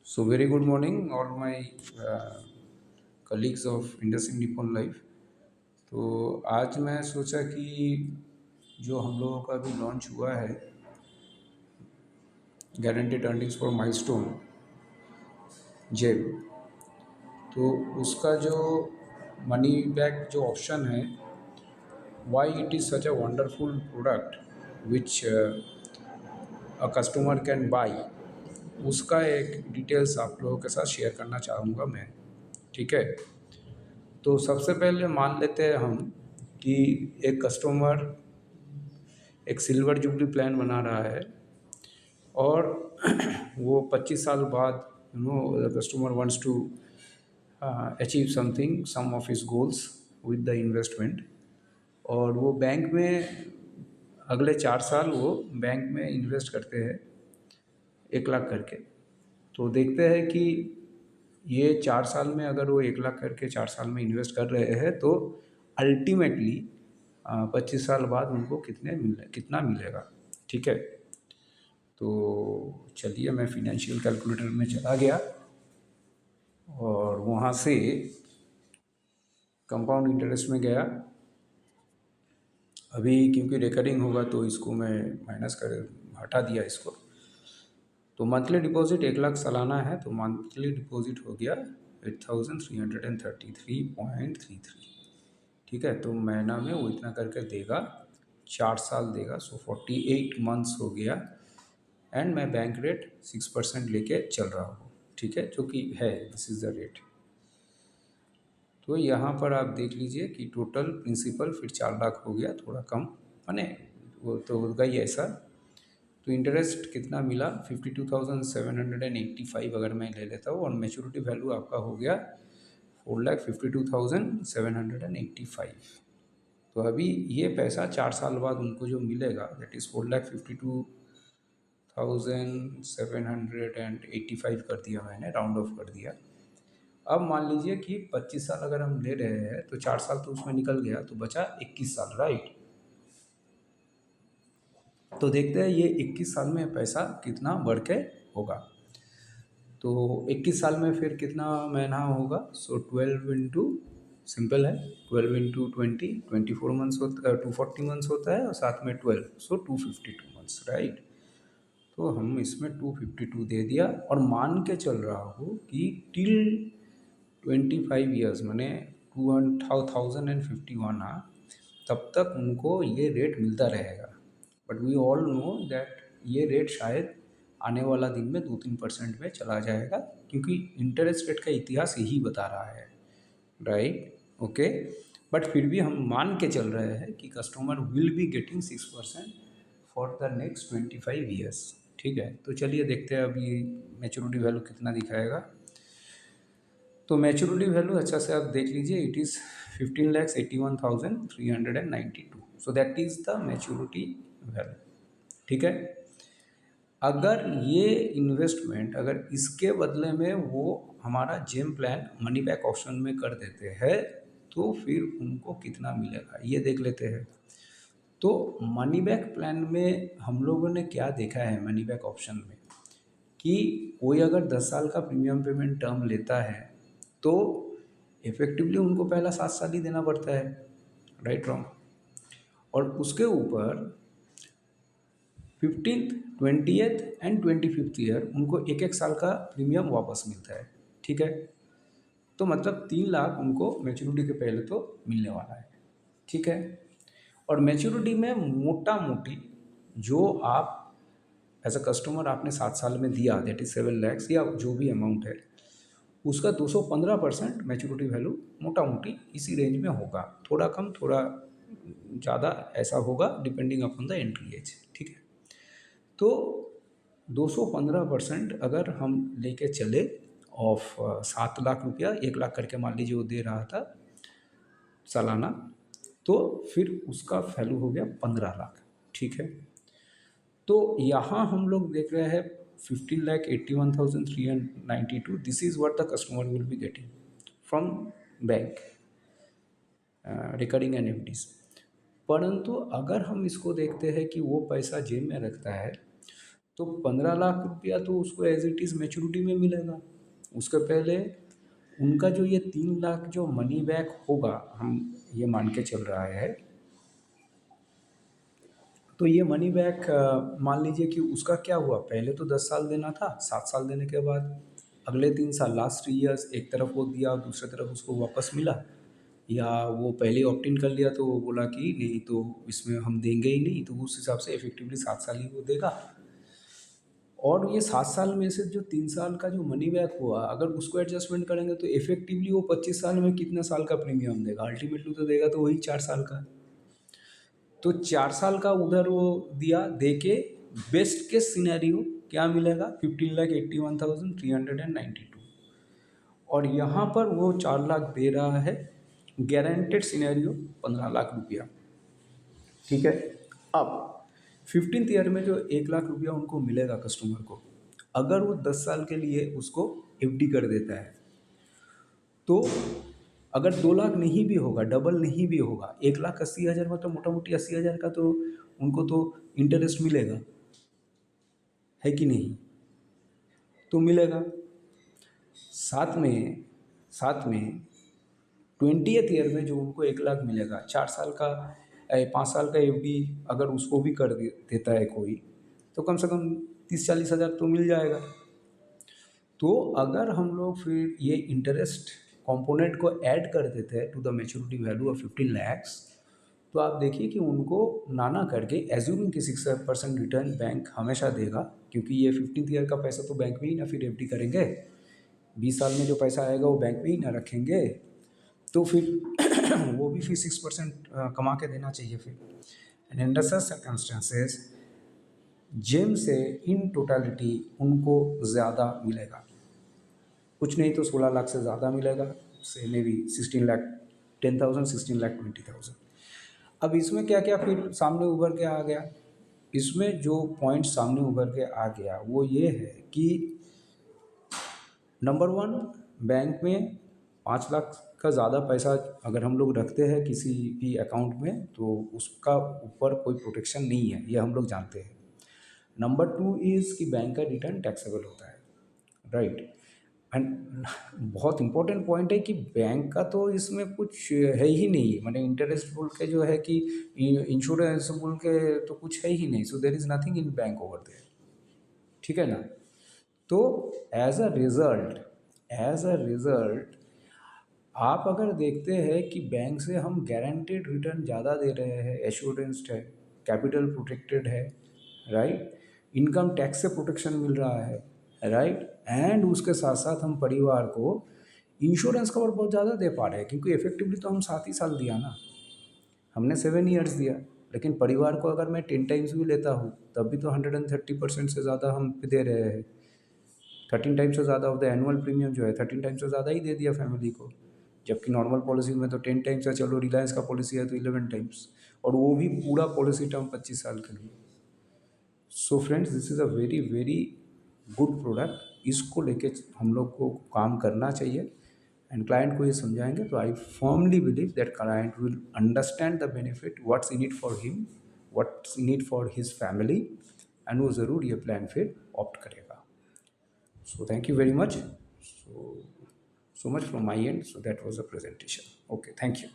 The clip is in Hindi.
So very good morning, all my colleagues of IndusInd Nippon life. तो आज मैं सोचा कि जो हम लोगों का भी लॉन्च हुआ है गारंटेड अर्निंग्स फॉर माइलस्टोन जेब, तो उसका जो मनी बैक जो ऑप्शन है, why it is such a wonderful product which a customer can buy, उसका एक डिटेल्स आप लोगों के साथ शेयर करना चाहूँगा मैं। ठीक है, तो सबसे पहले मान लेते हैं हम कि एक कस्टमर एक सिल्वर जुबली प्लान बना रहा है और वो 25 साल बाद the customer wants to achieve something some of his goals with the investment, और वो बैंक में अगले 4 साल वो बैंक में इन्वेस्ट करते हैं 1 लाख करके। तो देखते हैं कि ये 4 साल में अगर वो 1 लाख करके 4 साल में इन्वेस्ट कर रहे हैं तो अल्टीमेटली 25 साल बाद उनको कितना मिलेगा। ठीक है, तो चलिए मैं फिनेंशियल कैलकुलेटर में चला गया और वहाँ से कंपाउंड इंटरेस्ट में गया। अभी क्योंकि रिकरिंग होगा तो इसको मैं माइनस कर हटा दिया इसको। तो मंथली डिपॉजिट 1 लाख सालाना है, तो मंथली डिपॉजिट हो गया 8333.33। ठीक है, तो महीना में वो इतना करके देगा, 4 साल देगा, सो 48 मंथ्स हो गया। एंड मैं बैंक रेट 6% लेके चल रहा हूँ। ठीक है, जो कि है, दिस इज़ द रेट। तो यहाँ पर आप देख लीजिए कि टोटल प्रिंसिपल फिर 4 लाख हो गया, थोड़ा कम, माने वो तो होगा ही ऐसा। तो इंटरेस्ट कितना मिला 52,785 अगर मैं ले लेता हूँ, और मेच्योरिटी वैल्यू आपका हो गया 4,52,785। तो अभी ये पैसा 4 साल बाद उनको जो मिलेगा दैट इज़ 4,52,785 कर दिया मैंने, राउंड ऑफ कर दिया। अब मान लीजिए कि 25 साल अगर हम ले रहे हैं तो 4 साल तो उसमें निकल गया, तो बचा 21 साल, राइट। तो देखते हैं ये 21 साल में पैसा कितना बढ़ के होगा। तो 21 साल में फिर कितना महीना होगा, सो 12 इंटू, सिंपल है, 12 इंटू 20, 24 मंथ्स होता है, 240 मंथ्स होता है, और साथ में 12, सो 252 मंथ्स, राइट। तो हम इसमें 252 दे दिया और मान के चल रहा हूँ कि टिल 25 ईयर्स मैंने 2051 तब तक उनको ये रेट मिलता रहेगा। But we all know that ये रेट शायद आने वाला दिन में 2-3% में चला जाएगा, क्योंकि इंटरेस्ट रेट का इतिहास यही बता रहा है, राइट। ओके, बट फिर भी हम मान के चल रहे हैं कि customer will be getting 6% for the next 25 years. ठीक है, तो चलिए देखते हैं अभी मैच्योरिटी वैल्यू कितना दिखाएगा। तो मैच्योरिटी वैल्यू अच्छा से आप देख लीजिए, it is 15,81,392, so that is the maturity value. ठीक है, अगर ये इन्वेस्टमेंट अगर इसके बदले में वो हमारा जेम प्लान मनी बैक ऑप्शन में कर देते हैं तो फिर उनको कितना मिलेगा ये देख लेते हैं। तो मनी बैक प्लान में हम लोगों ने क्या देखा है मनी बैक ऑप्शन में, कि कोई अगर 10 साल का प्रीमियम पेमेंट टर्म लेता है तो इफ़ेक्टिवली उनको पहला 7 साल ही देना पड़ता है, राइट रॉन्ग। और उसके ऊपर 15th, 20th and 25th year उनको 1-1 साल का प्रीमियम वापस मिलता है। ठीक है, तो मतलब 3 लाख उनको मैच्योरिटी के पहले तो मिलने वाला है। ठीक है, और मैच्योरिटी में मोटा मोटी जो आप एज अ कस्टमर आपने 7 साल में दिया दैट इज़ 7 lakhs या जो भी अमाउंट है, उसका 215% मैच्योरिटी वैल्यू मोटा मोटी इसी रेंज में होगा, थोड़ा कम थोड़ा ज़्यादा ऐसा होगा depending upon the entry age. ठीक है, तो 215% अगर हम लेके चले ऑफ 7 लाख रुपया, 1 लाख करके मान लीजिए वो दे रहा था सालाना, तो फिर उसका वैल्यू हो गया 15 लाख। ठीक है, तो यहाँ हम लोग देख रहे हैं 15,81,392, this is what the customer will be getting from bank recurring and FDs. परंतु अगर हम इसको देखते हैं कि वो पैसा जेब में रखता है तो 15 लाख रुपया तो उसको एज इट इज़ मैच्योरिटी में मिलेगा। उसके पहले उनका जो ये 3 लाख जो मनी बैक होगा, हम ये मान के चल रहा है, तो ये मनी बैक मान लीजिए कि उसका क्या हुआ, पहले तो 10 साल देना था, 7 साल देने के बाद अगले 3 साल लास्ट 3 ईयर्स एक तरफ वो दिया और दूसरी तरफ उसको वापस मिला, या वो पहले ऑप्ट इन कर लिया तो वो बोला कि नहीं तो इसमें हम देंगे ही नहीं, तो उस हिसाब से इफेक्टिवली 7 साल ही वो देगा। और ये 7 साल में से जो 3 साल का जो मनी बैक हुआ, अगर उसको एडजस्टमेंट करेंगे तो इफेक्टिवली वो 25 साल में कितने साल का प्रीमियम देगा, अल्टीमेटली तो देगा तो वही 4 साल का। तो 4 साल का उधर वो दिया दे के बेस्ट केस सिनेरियो क्या मिलेगा, 15,81,392। और यहाँ पर वो 4 लाख दे रहा है, गारंटेड सिनेरियो 15 लाख रुपया। ठीक है। अब 15th ईयर में जो 1 लाख रुपया उनको मिलेगा कस्टमर को, अगर वो 10 साल के लिए उसको एफडी कर देता है, तो अगर 2 लाख नहीं भी होगा, डबल नहीं भी होगा, 1,80,000 मतलब मोटा मोटी 80,000 का तो उनको तो इंटरेस्ट मिलेगा, है कि नहीं? तो मिलेगा। साथ में 20th ईयर में जो उनको 1 लाख मिलेगा, 4 साल का 5 साल का एफडी अगर उसको भी कर देता है कोई, तो कम से कम 30-40 हज़ार तो मिल जाएगा। तो अगर हम लोग फिर ये इंटरेस्ट कंपोनेंट को ऐड कर देते हैं to the maturity value of 15 lakhs, तो आप देखिए कि उनको ना करके एज्यूमिंग कि 6% रिटर्न बैंक हमेशा देगा, क्योंकि ये 15th ईयर का पैसा तो बैंक में ही ना फिर एफडी करेंगे, 20 साल में जो पैसा आएगा वो बैंक में ही ना रखेंगे, तो फिर वो भी फिर 6% कमा के देना चाहिए फिर। एंड अंडर सच सर्कमस्टेंसेस जेम से इन टोटलिटी उनको ज़्यादा मिलेगा, कुछ नहीं तो 16 लाख से ज़्यादा मिलेगा, से मे बी 16,10,000 16,20,000। अब इसमें क्या क्या फिर सामने उभर के आ गया, इसमें जो पॉइंट सामने उभर के आ गया वो ये है कि नंबर 1, बैंक में 5 लाख का ज़्यादा पैसा अगर हम लोग रखते हैं किसी भी अकाउंट में, तो उसका ऊपर कोई प्रोटेक्शन नहीं है, ये हम लोग जानते हैं। नंबर 2 इज़ कि बैंक का रिटर्न टैक्सेबल होता है, राइट। एंड बहुत इंपॉर्टेंट पॉइंट है कि बैंक का तो इसमें कुछ है ही नहीं, मतलब इंटरेस्ट बोल के जो है कि इंश्योरेंस बोल के तो कुछ है ही नहीं, so there is nothing in bank over there, ठीक है ना। तो एज अ रिज़ल्ट आप अगर देखते हैं कि बैंक से हम गारंटेड रिटर्न ज़्यादा दे रहे हैं, एश्योरेंस्ड है, कैपिटल प्रोटेक्टेड है, राइट, इनकम टैक्स से प्रोटेक्शन मिल रहा है, राइट, एंड उसके साथ साथ हम परिवार को इंश्योरेंस कवर बहुत ज़्यादा दे पा रहे हैं, क्योंकि इफेक्टिवली तो हम 7 ही साल दिया ना, हमने 7 ईयर्स दिया, लेकिन परिवार को अगर मैं 10 टाइम्स भी लेता हूँ तब भी तो 130% से ज़्यादा हम दे रहे हैं, 13 टाइम्स से ज़्यादा ऑफ द एनुअल प्रीमियम जो है 13 टाइम्स से ज़्यादा ही दे दिया फैमिली को, जबकि नॉर्मल पॉलिसी में तो 10 टाइम्स है, चलो रिलायंस का पॉलिसी है तो 11 टाइम्स, और वो भी पूरा पॉलिसी टर्म 25 साल के लिए। So friends, this is a very very good product, इसको लेके हम लोग को काम करना चाहिए, एंड क्लाइंट को ये समझाएंगे तो I firmly believe that client will understand the benefit, what's in it for him, what's in it for his family, and वो ज़रूर ये प्लान फिर ऑप्ट करेगा। So thank you very much. So much from my end. So that was a presentation. Okay, thank you.